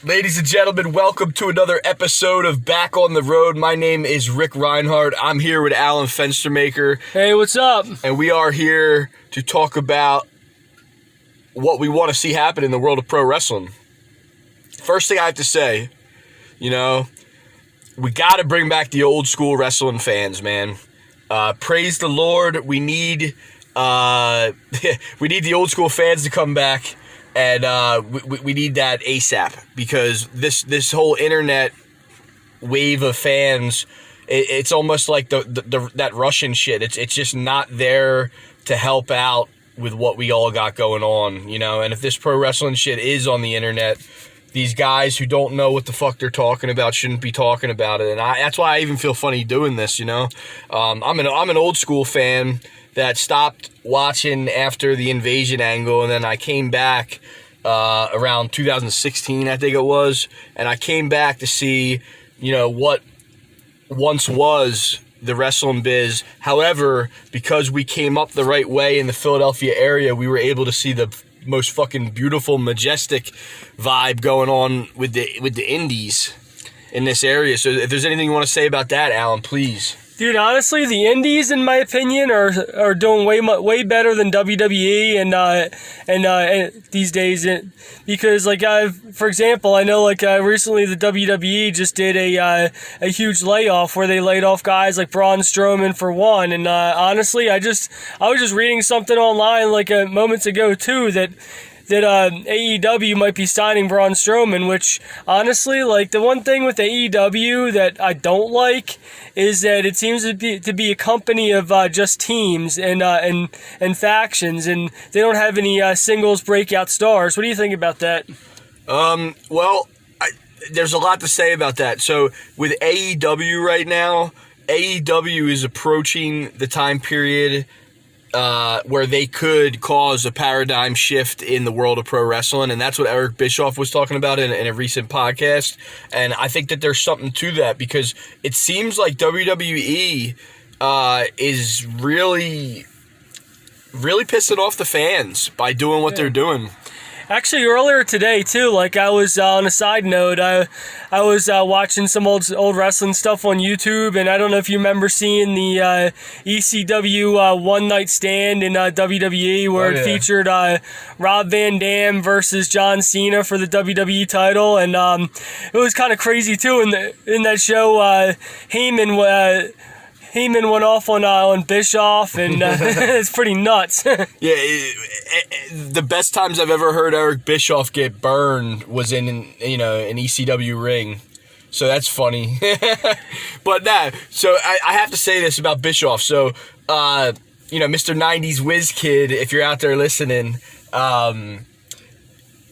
Ladies and gentlemen, welcome to another episode of Back on the Road. My name is Rick Reinhardt. I'm here with Alan Fenstermaker. Hey, what's up? And we are here to talk about what we want to see happen in the world of pro wrestling. First thing I have to say, we got to bring back the old school wrestling fans, man. Praise the Lord. We need the old school fans to come back. And we need that ASAP because this whole internet wave of fans, it's almost like that Russian shit. It's just not there to help out with what we all got going on, And if this pro wrestling shit is on the internet, these guys who don't know what the fuck they're talking about shouldn't be talking about it. And that's why I even feel funny doing this, I'm an old school fan that stopped watching after the invasion angle, and then I came back around 2016, I think it was, and I came back to see, what once was the wrestling biz. However, because we came up the right way in the Philadelphia area, we were able to see the most fucking beautiful, majestic vibe going on with the indies in this area. So if there's anything you want to say about that, Alan, please. Dude, honestly, the indies, in my opinion, are doing way better than WWE and these days. Because, for example, I know recently the WWE just did a huge layoff where they laid off guys like Braun Strowman for one. And honestly, I was just reading something online moments ago too that AEW might be signing Braun Strowman, which honestly, the one thing with AEW that I don't like is that it seems to be a company of just teams and factions, and they don't have any singles breakout stars. What do you think about that? There's a lot to say about that. So with AEW right now, AEW is approaching the time period where they could cause a paradigm shift in the world of pro wrestling, and that's what Eric Bischoff was talking about in a recent podcast. And I think that there's something to that because it seems like WWE is really, really pissing off the fans by doing what they're doing. Actually, earlier today, too, I was, on a side note, I was watching some old wrestling stuff on YouTube, and I don't know if you remember seeing the ECW One Night Stand in WWE where it featured Rob Van Dam versus John Cena for the WWE title, and it was kind of crazy, too, in that show, Heyman went off on Bischoff, and it's pretty nuts. Yeah, the best times I've ever heard Eric Bischoff get burned was in an ECW ring. So that's funny. But so I have to say this about Bischoff. So, Mr. 90s Whiz Kid, if you're out there listening,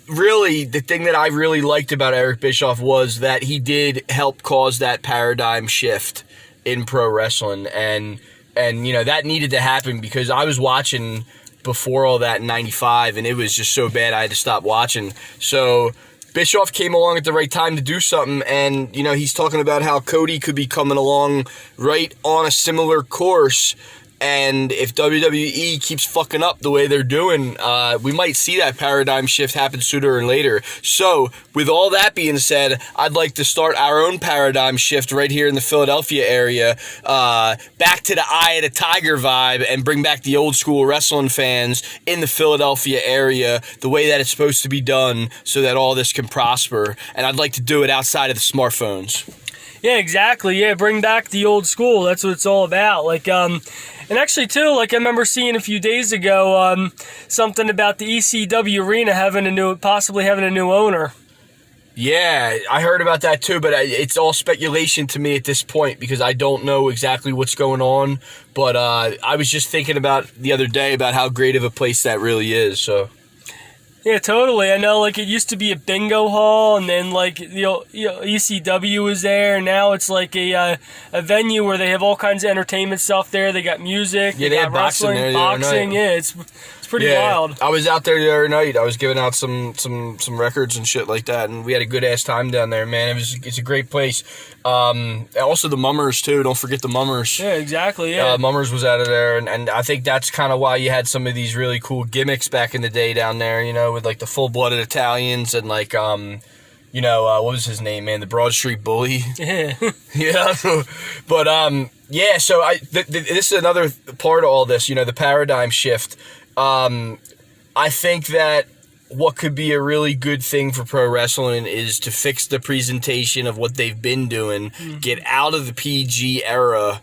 really, the thing that I really liked about Eric Bischoff was that he did help cause that paradigm shift in pro wrestling, and that needed to happen because I was watching before all that in 95, and it was just so bad I had to stop watching. So Bischoff came along at the right time to do something, and he's talking about how Cody could be coming along right on a similar course. And if WWE keeps fucking up the way they're doing, we might see that paradigm shift happen sooner or later. So, with all that being said, I'd like to start our own paradigm shift right here in the Philadelphia area, back to the Eye of the Tiger vibe, and bring back the old school wrestling fans in the Philadelphia area the way that it's supposed to be done so that all this can prosper. And I'd like to do it outside of the smartphones. Yeah, exactly. Yeah, bring back the old school. That's what it's all about. And actually, too, I remember seeing a few days ago something about the ECW arena possibly having a new owner. Yeah, I heard about that too, but it's all speculation to me at this point because I don't know exactly what's going on. But I was just thinking about the other day about how great of a place that really is. So. Yeah, totally. I know, it used to be a bingo hall, and then, ECW was there, and now it's, a venue where they have all kinds of entertainment stuff there. They got music, they got wrestling, boxing. Boxing, yeah, it's pretty wild. I was out there the other night. I was giving out some records and shit like that, and we had a good-ass time down there, man. It's a great place. Also the Mummers, too. Don't forget the Mummers. Yeah, exactly, yeah. Mummers was out of there, and I think that's kind of why you had some of these really cool gimmicks back in the day down there, with, the full-blooded Italians and, what was his name, man? The Broad Street Bully. Yeah. Yeah. But, yeah, so this is another part of all this, the paradigm shift. I think that what could be a really good thing for pro wrestling is to fix the presentation of what they've been doing, get out of the PG era.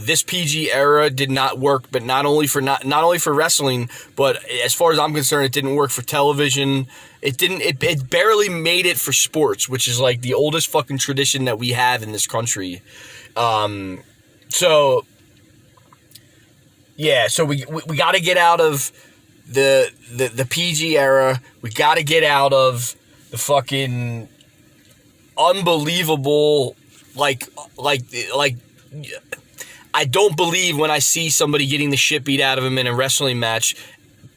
This PG era did not work, but not only for wrestling, but as far as I'm concerned, it didn't work for television. It barely made it for sports, which is like the oldest fucking tradition that we have in this country. So we got to get out of the PG era. We got to get out of the fucking unbelievable like I don't believe when I see somebody getting the shit beat out of him in a wrestling match,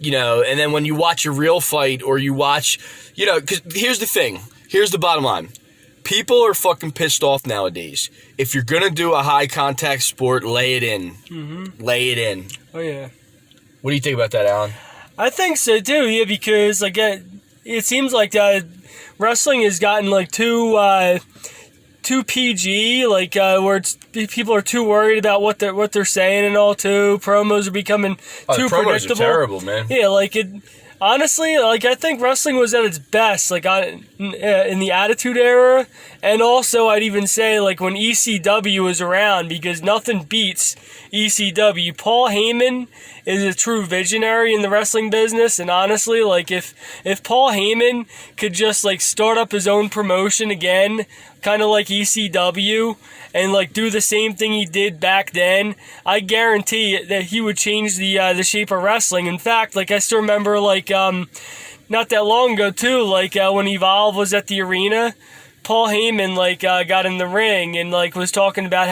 and then when you watch a real fight or you watch, because here's the thing. Here's the bottom line. People are fucking pissed off nowadays. If you're going to do a high contact sport, lay it in. Mm-hmm. Lay it in. Oh, yeah. What do you think about that, Alan? I think so, too, yeah, because, it seems like wrestling has gotten, too PG, where people are too worried about what they're saying and all too. Promos are becoming too the promos predictable. Are terrible, man. Yeah, honestly, I think wrestling was at its best, in the Attitude Era, and also I'd even say when ECW was around, because nothing beats ECW. Paul Heyman is a true visionary in the wrestling business, and honestly, if Paul Heyman could just start up his own promotion again, kind of like ECW, and do the same thing he did back then, I guarantee that he would change the shape of wrestling. In fact, I still remember not that long ago too, when Evolve was at the arena, Paul Heyman got in the ring and was talking about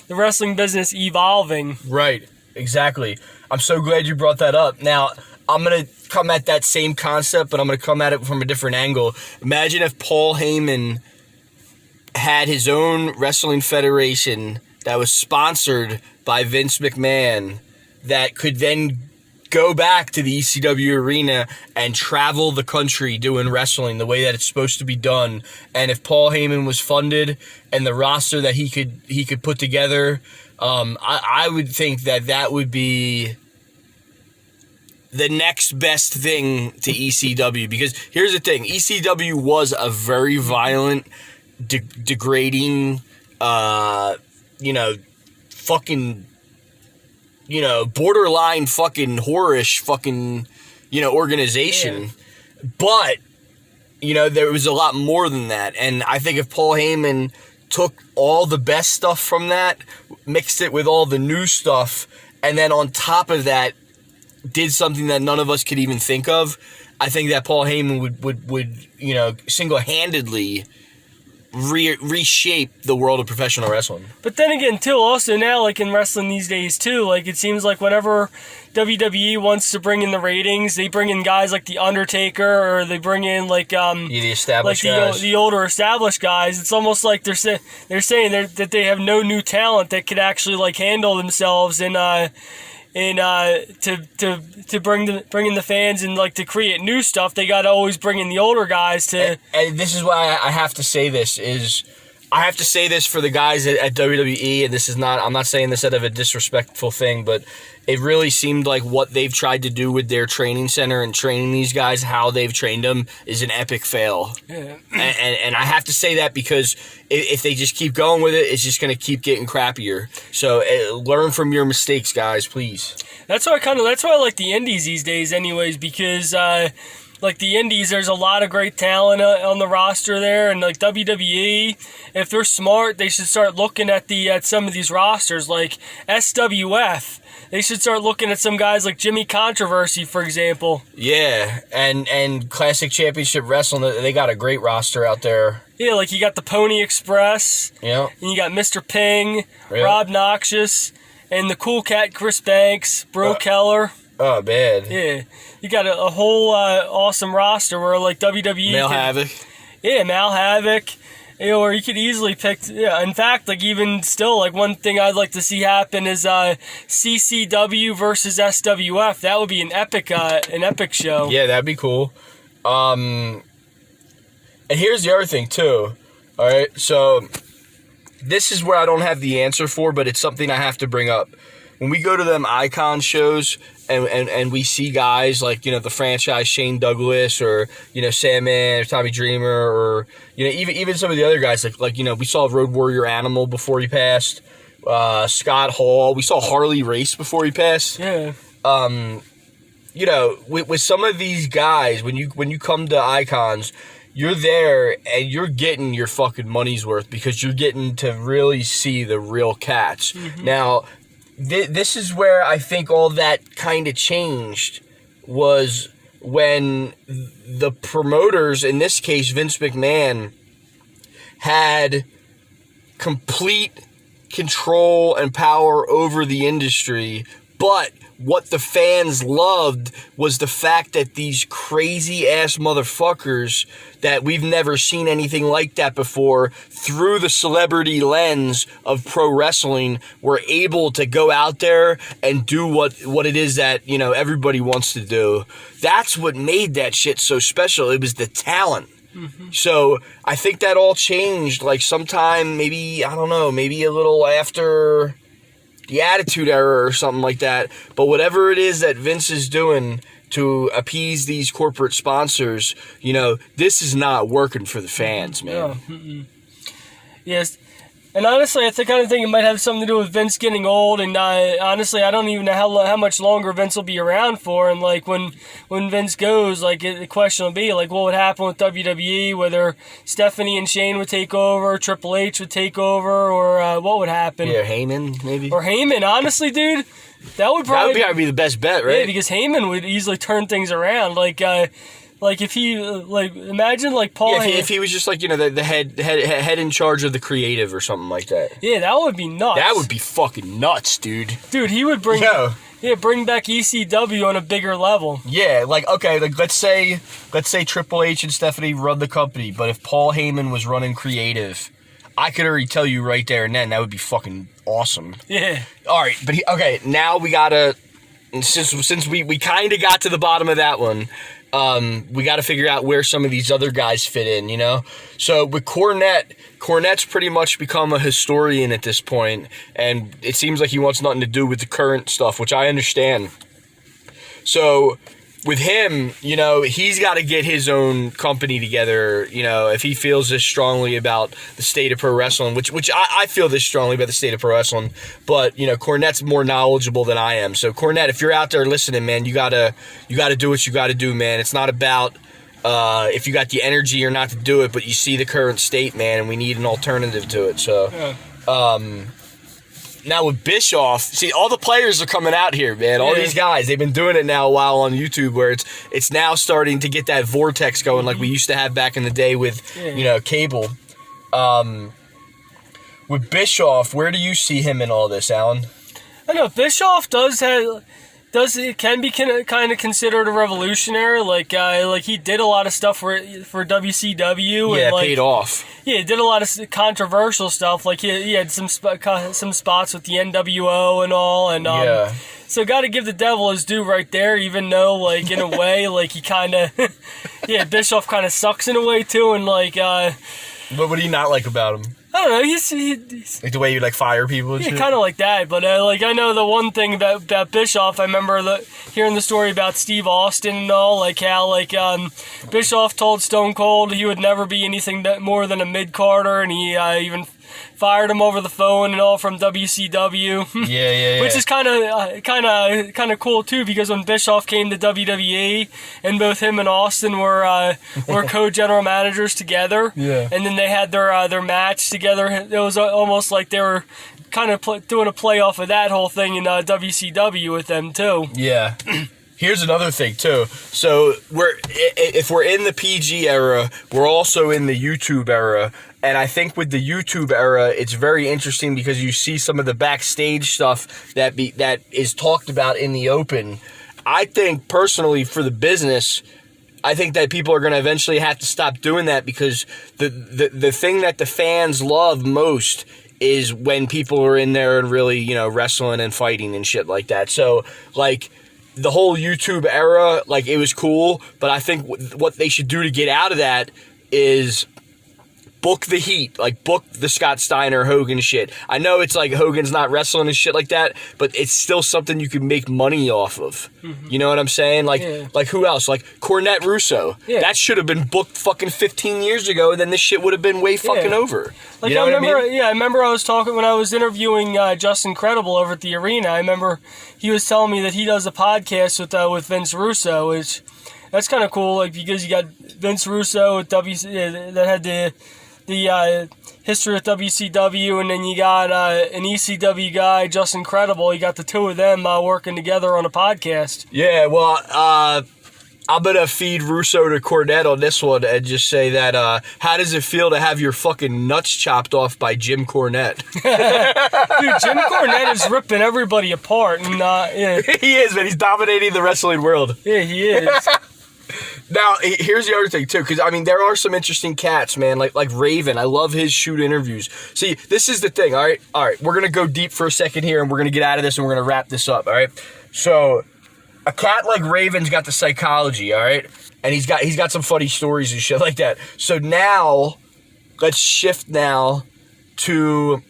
the wrestling business evolving. Right, exactly. I'm so glad you brought that up. Now, I'm going to come at that same concept, but I'm going to come at it from a different angle. Imagine if Paul Heyman had his own wrestling federation that was sponsored by Vince McMahon that could then go back to the ECW arena and travel the country doing wrestling the way that it's supposed to be done. And if Paul Heyman was funded and the roster that he could put together, I would think that would be the next best thing to ECW. Because here's the thing, ECW was a very violent, degrading, fucking, borderline fucking whorish fucking, organization. Yeah. But, there was a lot more than that. And I think if Paul Heyman took all the best stuff from that, mixed it with all the new stuff, and then on top of that, did something that none of us could even think of, I think that Paul Heyman would single-handedly reshape the world of professional wrestling. But then again, too, also now, in wrestling these days, too, it seems like whenever WWE wants to bring in the ratings, they bring in guys like The Undertaker, or they bring in, the established guys. The older established guys. It's almost like they're saying that they have no new talent that could actually, handle themselves and to bring in the fans and to create new stuff. They got to always bring in the older guys to. And this is why I have to say this for the guys at WWE, and this is not. I'm not saying this out of a disrespectful thing, but it really seemed like what they've tried to do with their training center and training these guys, how they've trained them, is an epic fail. Yeah. And I have to say that because if they just keep going with it, it's just going to keep getting crappier. So learn from your mistakes, guys, please. That's why I like the indies these days, anyways, because the indies, there's a lot of great talent on the roster there, and WWE, if they're smart, they should start looking at some of these rosters, like SWF. They should start looking at some guys like Jimmy Controversy, for example. Yeah, and Classic Championship Wrestling, they got a great roster out there. Yeah, you got the Pony Express. Yeah. And you got Mr. Ping, yeah. Rob Noxious, and the Cool Cat Chris Banks, Bro Keller. Oh, man. Yeah. You got a whole awesome roster where WWE... Mal Havoc. Yeah, Mal Havoc. Or you could easily pick... Yeah, in fact, even still, one thing I'd like to see happen is CCW versus SWF. That would be an epic show. Yeah, that'd be cool. And here's the other thing too. All right, so this is where I don't have the answer for, but it's something I have to bring up. When we go to them icon shows and we see guys like, the franchise Shane Douglas or, Sandman or Tommy Dreamer or, even some of the other guys like we saw Road Warrior Animal before he passed, Scott Hall. We saw Harley race before he passed. Yeah. With some of these guys, when you come to icons, you're there and you're getting your fucking money's worth because you're getting to really see the real cats. Mm-hmm. Now, this is where I think all that kind of changed was when the promoters, in this case Vince McMahon, had complete control and power over the industry, but what the fans loved was the fact that these crazy ass motherfuckers that we've never seen anything like that before through the celebrity lens of pro wrestling were able to go out there and do what it is that, everybody wants to do. That's what made that shit so special. It was the talent. Mm-hmm. So I think that all changed like sometime maybe a little after the Attitude Era or something like that. But whatever it is that Vince is doing to appease these corporate sponsors, this is not working for the fans, man. No. Mm-mm. Yes. And honestly, I kind of think it might have something to do with Vince getting old. And honestly, I don't even know how much longer Vince will be around for. And like when Vince goes, like the question will be like, what would happen with WWE? Whether Stephanie and Shane would take over, Triple H would take over, or what would happen? Yeah, Heyman maybe. Or Heyman. Honestly, dude, that would probably be the best bet, right? Yeah, because Heyman would easily turn things around. Like if he imagine like Paul. Yeah, if he was just like the head in charge of the creative or something like that. Yeah, that would be nuts. That would be fucking nuts, dude. Dude, he would bring back ECW on a bigger level. Yeah, let's say Triple H and Stephanie run the company, but if Paul Heyman was running creative, I could already tell you right there and then that would be fucking awesome. Yeah. All right, but now we gotta since we kind of got to the bottom of that one. We got to figure out where some of these other guys fit in, So with Cornette's pretty much become a historian at this point, and it seems like he wants nothing to do with the current stuff, which I understand. So with him, he's got to get his own company together, if he feels this strongly about the state of pro wrestling, which I feel this strongly about the state of pro wrestling, but, Cornette's more knowledgeable than I am. So, Cornette, if you're out there listening, man, you gotta do what you gotta do, man. It's not about if you got the energy or not to do it, but you see the current state, man, and we need an alternative to it. So, now with Bischoff, see, all the players are coming out here, man. All these guys, they've been doing it now a while on YouTube where it's now starting to get that vortex going like we used to have back in the day with, cable. With Bischoff, where do you see him in all this, Alan? I know Bischoff can be kind of considered a revolutionary. Like he did a lot of stuff for WCW. Yeah, and paid off. Yeah, he did a lot of controversial stuff. Like he had some spots with the NWO and all. And so got to give the devil his due right there. Even though like in a way like he kind of Bischoff kind of sucks in a way too. And like what would he not like about him? I don't know. He's like the way you fire people and shit? Kind of like that. But I know the one thing about Bischoff, I remember hearing the story about Steve Austin and all, like how Bischoff told Stone Cold he would never be anything more than a mid-carder, and he even fired him over the phone and all from WCW. Yeah. Which is kind of cool too, because when Bischoff came to WWE, and both him and Austin were co-general managers together. Yeah. And then they had their match together. It was almost like they were kind of doing a play off of that whole thing in WCW with them too. Yeah. Here's another thing too. So if we're in the PG era, we're also in the YouTube era. And I think with the YouTube era, it's very interesting because you see some of the backstage stuff that is talked about in the open. I think personally for the business, I think that people are going to eventually have to stop doing that because the thing that the fans love most is when people are in there and really, wrestling and fighting and shit like that. So, the whole YouTube era, it was cool, but I think what they should do to get out of that is book the heat, like book the Scott Steiner Hogan shit. I know it's like Hogan's not wrestling and shit like that, but it's still something you can make money off of. Mm-hmm. You know what I'm saying? Like who else? Like Cornette Russo. Yeah. That should have been booked fucking 15 years ago, and then this shit would have been way fucking over. Like you know I remember, what I mean? I remember I was talking when I was interviewing Justin Credible over at the arena. I remember he was telling me that he does a podcast with Vince Russo, which that's kind of cool. Like because you got Vince Russo with that had the history with WCW, and then you got an ECW guy, Justin Credible. You got the two of them working together on a podcast. Yeah, well, I'm going to feed Russo to Cornette on this one and just say that, how does it feel to have your fucking nuts chopped off by Jim Cornette? Dude, Jim Cornette is ripping everybody apart. And, He is, man. He's dominating the wrestling world. Yeah, he is. Now, here's the other thing, too, because, I mean, there are some interesting cats, man, like Raven. I love his shoot interviews. See, this is the thing, all right? All right, we're going to go deep for a second here, and we're going to get out of this, and we're going to wrap this up, all right? So, a cat like Raven's got the psychology, all right? And he's got some funny stories and shit like that. So now, let's shift now to...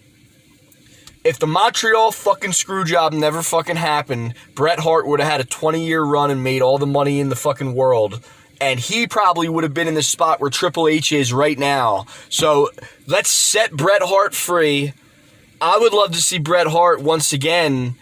If the Montreal fucking screw job never fucking happened, Bret Hart would have had a 20-year run and made all the money in the fucking world. And he probably would have been in the spot where Triple H is right now. So let's set Bret Hart free. I would love to see Bret Hart once again,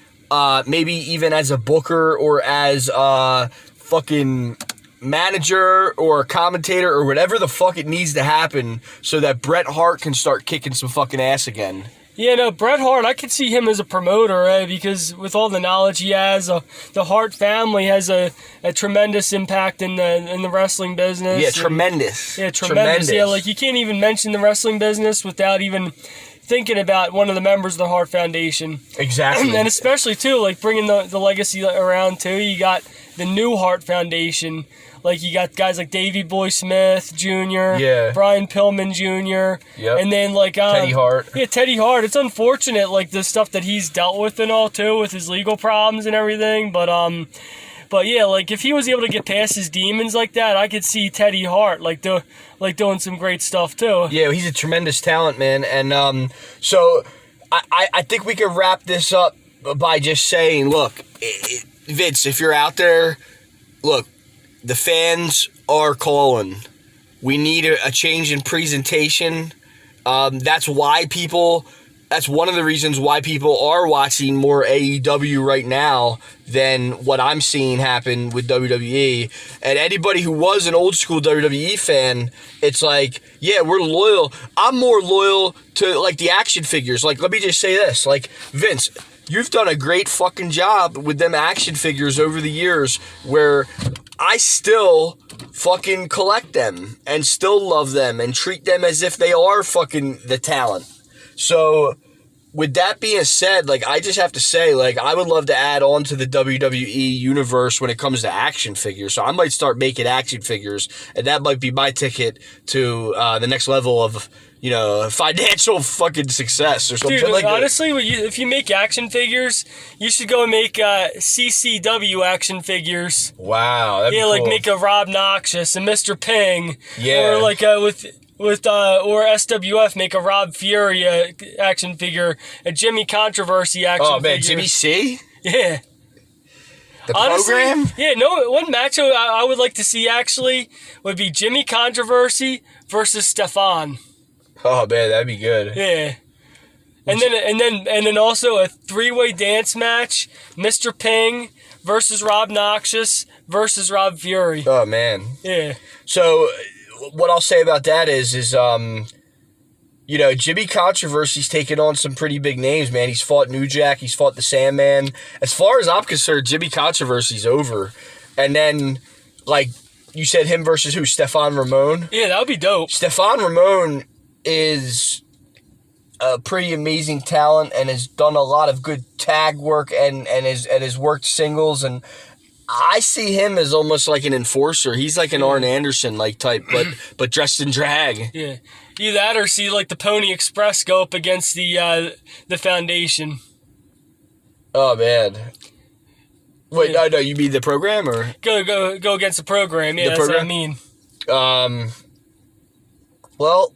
maybe even as a booker or as a fucking manager or a commentator or whatever the fuck it needs to happen so that Bret Hart can start kicking some fucking ass again. Yeah, no, Bret Hart, I could see him as a promoter, because with all the knowledge he has, the Hart family has a tremendous impact in the wrestling business. Yeah, tremendous. Yeah, tremendous. Yeah, like you can't even mention the wrestling business without even thinking about one of the members of the Hart Foundation. Exactly. And especially, too, like bringing the legacy around, too. You got the new Hart Foundation. Like, you got guys like Davey Boy Smith Jr., Brian Pillman Jr., and then, like... Teddy Hart. Yeah, Teddy Hart. It's unfortunate, like, the stuff that he's dealt with and all, too, with his legal problems and everything, but yeah, like, if he was able to get past his demons like that, I could see Teddy Hart, doing some great stuff, too. Yeah, he's a tremendous talent, man, and, so, I think we can wrap this up by just saying, look, Vince, if you're out there, look, the fans are calling. We need a change in presentation. That's one of the reasons why people are watching more AEW right now than what I'm seeing happen with WWE. And anybody who was an old school WWE fan, it's like, yeah, we're loyal. I'm more loyal to, like, the action figures. Like, let me just say this. Like, Vince, you've done a great fucking job with them action figures over the years where I still fucking collect them and still love them and treat them as if they are fucking the talent. So, with that being said, like, I just have to say, like, I would love to add on to the WWE universe when it comes to action figures. So I might start making action figures, and that might be my ticket to the next level of, you know, financial fucking success or something. Dude, like honestly, if you make action figures, you should go and make CCW action figures. Wow, that'd be cool. Like make a Rob Noxious, a Mr. Ping. Yeah. Or like or SWF, make a Rob Fury action figure, a Jimmy Controversy action figure. Oh, man, Jimmy C? Yeah. The honestly, program? Yeah, no, one match I would like to see, actually, would be Jimmy Controversy versus Stefan. Oh, man, that'd be good. Yeah. And then also a three-way dance match, Mr. Ping versus Rob Noxious versus Rob Fury. Oh, man. Yeah. So, what I'll say about that is you know, Jimmy Controversy's taken on some pretty big names, man. He's fought New Jack. He's fought the Sandman. As far as I'm concerned, Jimmy Controversy's over. And then, like, you said him versus who? Stefan Ramon? Yeah, that would be dope. Stefan Ramon is a pretty amazing talent and has done a lot of good tag work and has worked singles, and I see him as almost like an enforcer. He's like an Arn Anderson like type, but dressed in drag. Yeah, either that or see like the Pony Express go up against the Foundation. Oh man. Wait, no, you mean the program or go against the program? Yeah, that's what I mean. Well,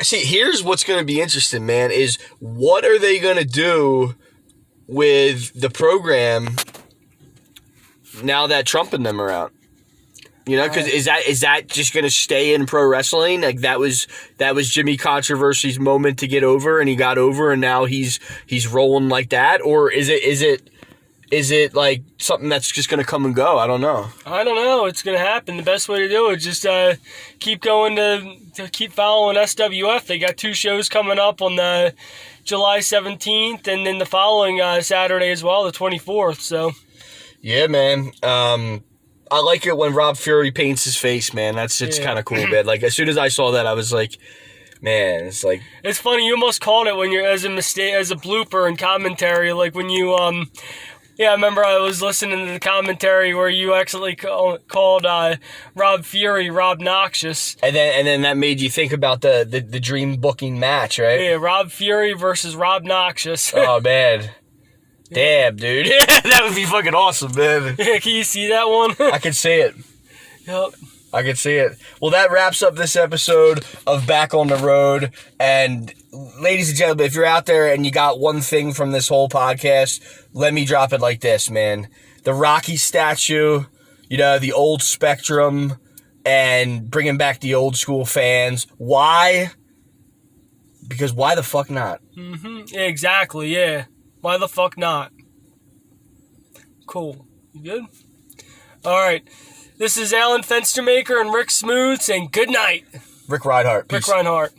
see, here's what's going to be interesting, man, is what are they going to do with the program now that Trump and them are out? You know, because is that just going to stay in pro wrestling? Like that was Jimmy Controversy's moment to get over, and he got over, and now he's rolling like that, or is it like something that's just going to come and go? I don't know. It's going to happen. The best way to do it is just keep going to keep following SWF. They got 2 shows coming up on the July 17th, and then the following Saturday as well, the 24th. So, yeah, man. I like it when Rob Fury paints his face, man. It's kind of cool, man. Like as soon as I saw that, I was like, man, it's like it's funny. You almost called it when you're as a mistake, as a blooper in commentary, like when you Yeah, I remember I was listening to the commentary where you actually called Rob Fury Rob Noxious. And then that made you think about the dream booking match, right? Yeah, Rob Fury versus Rob Noxious. Oh, man. Damn, dude. That would be fucking awesome, man. Yeah, can you see that one? I can see it. Yep. I can see it. Well, that wraps up this episode of Back on the Road. And ladies and gentlemen, if you're out there and you got one thing from this whole podcast, let me drop it like this, man. The Rocky statue, you know, the old Spectrum, and bringing back the old school fans. Why? Because why the fuck not? Mm-hmm. Exactly, yeah. Why the fuck not? Cool. You good? All right. This is Alan Fenstermaker and Rick Smooth saying good night. Rick Reinhardt. Peace. Rick Reinhardt.